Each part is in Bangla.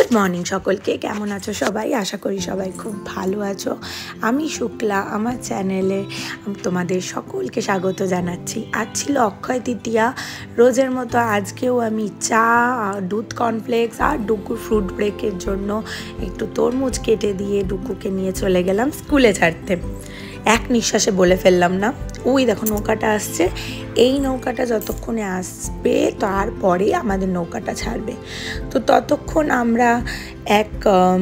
গুড মর্নিং সকলকে, কেমন আছো সবাই? আশা করি সবাই খুব ভালো আছো। আমি শুক্লা, আমার চ্যানেলে তোমাদের সকলকে স্বাগত জানাচ্ছি। আজ ছিল অক্ষয় তৃতীয়া। রোজের মতো আজকেও আমি চা, দুধ কর্নফ্লেক্স আর ডুকুর ফ্রুট ব্রেকের জন্য একটু তরমুজ কেটে দিয়ে ডুকুকে নিয়ে চলে গেলাম স্কুলে ছাড়তে। এক নিঃশ্বাসে বলে ফেললাম না, ওই দেখো নৌকাটা আসছে। এই নৌকাটা যতক্ষণে আসবে তারপরে আমাদের নৌকাটা ছাড়বে। তো ততক্ষণ আমরা এক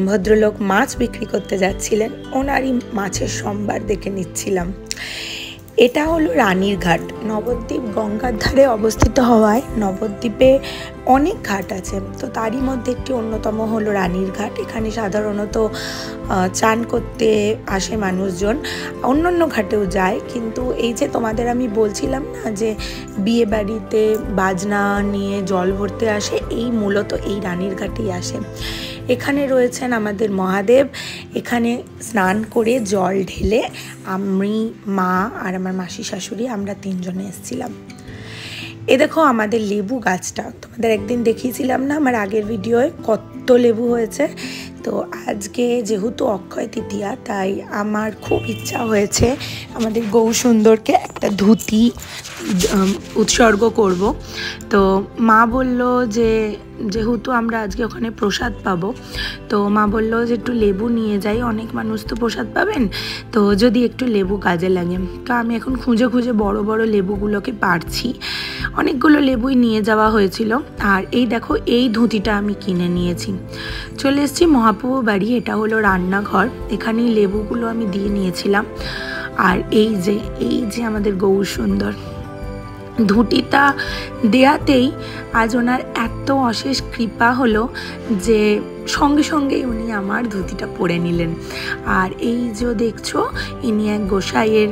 ভদ্রলোক মাছ বিক্রি করতে যাচ্ছিলেন, ওনারই মাছের সম্ভার দেখে নিচ্ছিলাম। এটা হলো রানীর ঘাট। নবদ্বীপ গঙ্গার ধারে অবস্থিত হওয়ায় নবদ্বীপে অনেক ঘাট আছে, তো তারই মধ্যে একটি অন্যতম হলো রানীর ঘাট। এখানে সাধারণত চান করতে আসে মানুষজন, অন্য ঘাটেও যায়, কিন্তু এই যে তোমাদের আমি বলছিলাম না যে বিয়ে বাড়িতে বাজনা নিয়ে জল ভরতে আসে, এই মূলত এই রানীর ঘাটেই আসে। এখানে রয়েছেন আমাদের মহাদেব। এখানে স্নান করে জল ঢেলে আমি, মা আর আমার মাসি শাশুড়ি আমরা তিনজনে এসেছিলাম। এ দেখো আমাদের লেবু গাছটা, তোমাদের একদিন দেখিয়েছিলাম না আমার আগের ভিডিওয় কত লেবু হয়েছে। তো আজকে যেহেতু অক্ষয় তৃতীয়া, তাই আমার খুব ইচ্ছা হয়েছে আমাদের গৌসুন্দরকে একটা ধুতি উৎসর্গ করব। তো মা বলল যে যেহেতু আমরা আজকে ওখানে প্রসাদ পাবো, তো মা বললো যে একটু লেবু নিয়ে যাই, অনেক মানুষ তো প্রসাদ পাবেন, তো যদি একটু লেবু কাজে লাগে। তো আমি এখন খুঁজে খুঁজে বড় বড় লেবুগুলোকে পারছি। অনেকগুলো লেবুই নিয়ে যাওয়া হয়েছিল। আর এই দেখো এই ধুতিটা আমি কিনে নিয়েছি। চলে এসেছি মহাপ্রভু বাড়ি, এটা হলো রান্নাঘর। এখানেই লেবুগুলো আমি দিয়ে নিয়েছিলাম। আর এই যে আমাদের গৌরসুন্দর ধুতিটা দেয়াতেই আজ ওনার এত অশেষ কৃপা হলো যে সঙ্গে সঙ্গেই উনি আমার ধুতিটা পরে নিলেন। আর এই যে দেখছো, ইনি এক গোসাইয়ের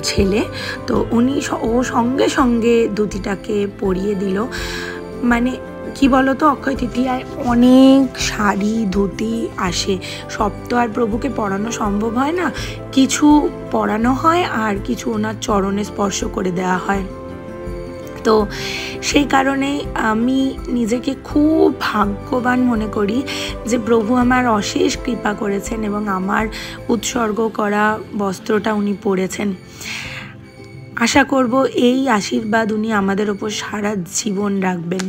ছেলে, তো উনি সঙ্গে সঙ্গে ধুতিটাকে পরিয়ে দিল। মানে কি বলতো, অক্ষয় তৃতীয়ায় অনেক শাড়ি ধুতি আসে, সব তো আর প্রভুকে পরানো সম্ভব হয় না। কিছু পরানো হয় আর কিছু ওনার চরণে স্পর্শ করে দেওয়া হয়। তো সেই কারণেই আমি নিজেকে খুব ভাগ্যবান মনে করি যে প্রভু আমার অশেষ কৃপা করেছেন এবং আমার উৎসর্গ করা বস্ত্রটা উনি পরেছেন। আশা করব এই আশীর্বাদ উনি আমাদের ওপর সারা জীবন রাখবেন।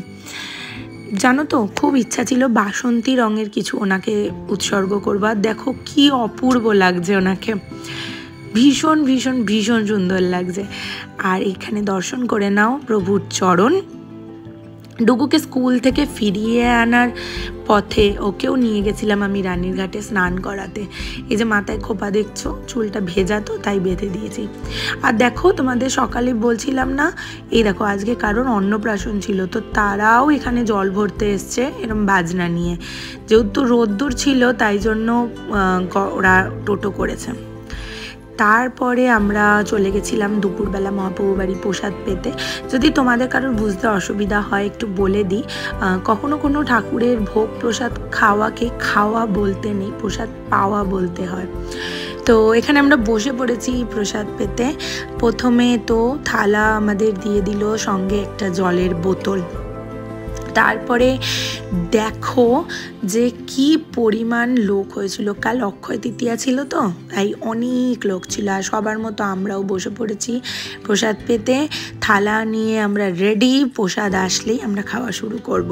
জানো তো, খুব ইচ্ছা ছিল বাসন্তী রঙের কিছু ওনাকে উৎসর্গ করবার। দেখো কি অপূর্ব লাগছে ওনাকে, ভীষণ ভীষণ ভীষণ সুন্দর লাগছে। আর এখানে দর্শন করে নাও প্রভুর চরণ। ডুগুকে স্কুল থেকে ফিরিয়ে আনার পথে ওকেও নিয়ে গেছিলাম আমি রানীর ঘাটে স্নান করাতে। এই যে মাথায় খোপা দেখছো, চুলটা ভেজা তো তাই বেঁধে দিয়েছি। আর দেখো তোমাদের সকালে বলছিলাম না, এই দেখো আজকে কারোর অন্নপ্রাশন ছিল, তো তারাও এখানে জল ভরতে এসছে এরম বাজনা নিয়ে। যেহেতু রোদ্দুর ছিল তাই জন্য ওরা টোটো করেছে। তারপরে আমরা চলে গেছিলাম দুপুরবেলা মহাপ্রভু বাড়ি প্রসাদ পেতে। যদি তোমাদের কারোর বুঝতে অসুবিধা হয় একটু বলে দিই, কখনো কোনো ঠাকুরের ভোগ প্রসাদ খাওয়াকে খাওয়া বলতে নেই, প্রসাদ পাওয়া বলতে হয়। তো এখানে আমরা বসে পড়েছি প্রসাদ পেতে। প্রথমে তো থালা আমাদের দিয়ে দিল, সঙ্গে একটা জলের বোতল। তারপরে দেখো যে কি পরিমাণ লোক হয়েছিল। কাল অক্ষয় তৃতীয়া ছিল তো তাই অনেক লোক ছিল। আর সবার মতো আমরাও বসে পড়েছি প্রসাদ পেতে। থালা নিয়ে আমরা রেডি, প্রসাদ আসলেই আমরা খাওয়া শুরু করব।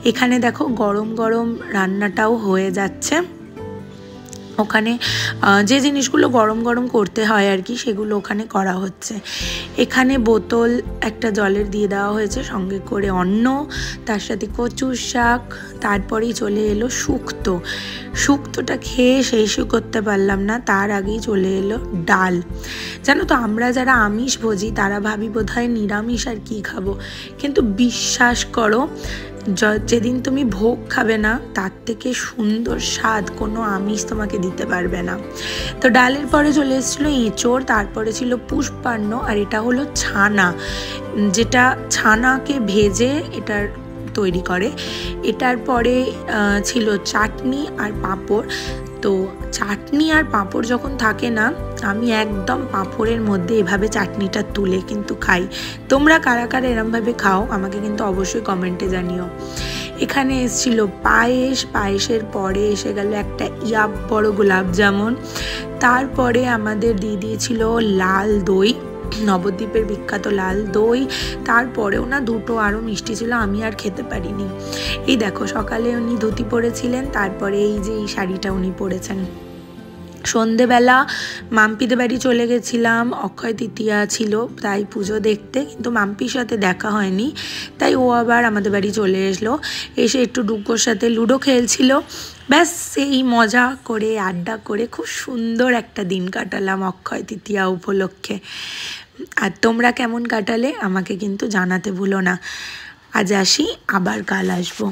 এখানে দেখো গরম গরম রান্নাটাও হয়ে যাচ্ছে। ওখানে যে জিনিসগুলো গরম গরম করতে হয় আর কি, সেগুলো ওখানে করা হচ্ছে। এখানে বোতল একটা জলের দিয়ে দেওয়া হয়েছে, সঙ্গে করে অন্ন, তার সাথে কচুর শাক, তারপরেই চলে এলো শুক্তোটা খেয়ে শেষ করতে পারলাম না, তার আগেই চলে এলো ডাল। জানো তো, আমরা যারা আমিষ ভোজি তারা ভাবি বোধহয় নিরামিষ আর কি খাবো, কিন্তু বিশ্বাস করো যেদিন তুমি ভোগ খাবে না তার থেকে সুন্দর স্বাদ কোনো আমিষ তোমাকে দিতে পারবে না। তো ডালের পরে চলে এসেছিলো এঁচোড়, তারপরে ছিল পুষ্পান্ন, আর এটা হলো ছানা, যেটা ছানাকে ভেজে এটার তৈরি করে। এটার পরে ছিল চাটনি আর পাঁপড়। তো চাটনি আর পাঁপড় যখন থাকে না, আমি একদম পাঁপড়ের মধ্যে এভাবে চাটনিটা তুলে কিন্তু খাই। তোমরা কারা কারা এরমভাবে খাও আমাকে কিন্তু অবশ্যই কমেন্টে জানিও। এখানে এসেছিল পায়েস, পায়েসের পরে এসে গেল একটা বড় গোলাপ জামুন, তারপরে আমাদের দিয়ে দিয়েছিল লাল দই, নবদ্বীপের বিখ্যাত লাল দই, তারপরেও না দুটো আরও মিষ্টি ছিল, আমি আর খেতে পারিনি। এই দেখো সকালে উনি ধুতি পরেছিলেন, তারপরে এই যে এই শাড়িটা উনি পরেছেন। সন্ধেবেলা মাম্পিদের বাড়ি চলে গেছিলাম, অক্ষয় তৃতীয়া ছিল তাই পুজো দেখতে, কিন্তু মাম্পির সাথে দেখা হয়নি, তাই ও আবার আমাদের বাড়ি চলে এসে একটু ডুগ্গোর সাথে লুডো খেলছিল। ব্যাস সেই মজা করে আড্ডা করে খুব সুন্দর একটা দিন কাটালাম অক্ষয় তৃতীয়া উপলক্ষে। আর তোমরা কেমন কাটালে আমাকে কিন্তু জানাতে ভুলো না। আজ আসি, আবার কাল আসবো।